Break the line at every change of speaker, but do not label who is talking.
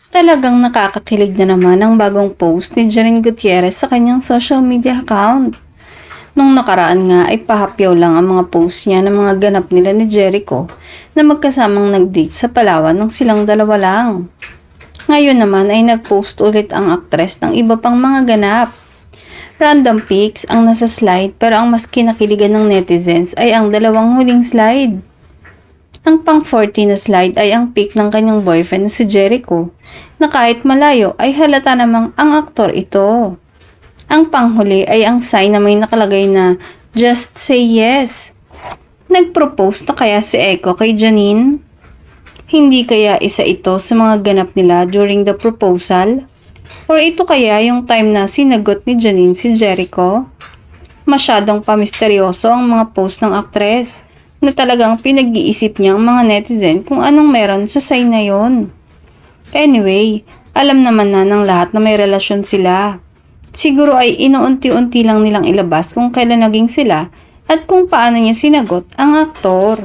Talagang nakakakilig na naman ang bagong post ni Janine Gutierrez sa kanyang social media account. Nung nakaraan nga ay pahapyaw lang ang mga post niya ng mga ganap nila ni Jericho na magkasamang nag-date sa Palawan ng silang dalawa lang. Ngayon naman ay nag-post ulit ang aktres ng iba pang mga ganap. Random pics ang nasa slide pero ang mas kinakiligan ng netizens ay ang dalawang huling slide. Ang pang 40 na slide ay ang pic ng kanyang boyfriend na si Jericho na kahit malayo ay halata namang ang aktor ito. Ang panghuli ay ang sign na may nakalagay na "Just say yes." Nag-propose na kaya si Echo kay Janine? Hindi kaya isa ito sa mga ganap nila during the proposal? Or ito kaya yung time na sinagot ni Janine si Jericho? Masyadong pamisteryoso ang mga post ng aktres na talagang pinag-iisip niya ang mga netizen kung anong meron sa sign na yon. Anyway, alam naman na ng lahat na may relasyon sila. Siguro ay inuunti-unti lang nilang ilabas kung kailan naging sila at kung paano niya sinagot ang aktor.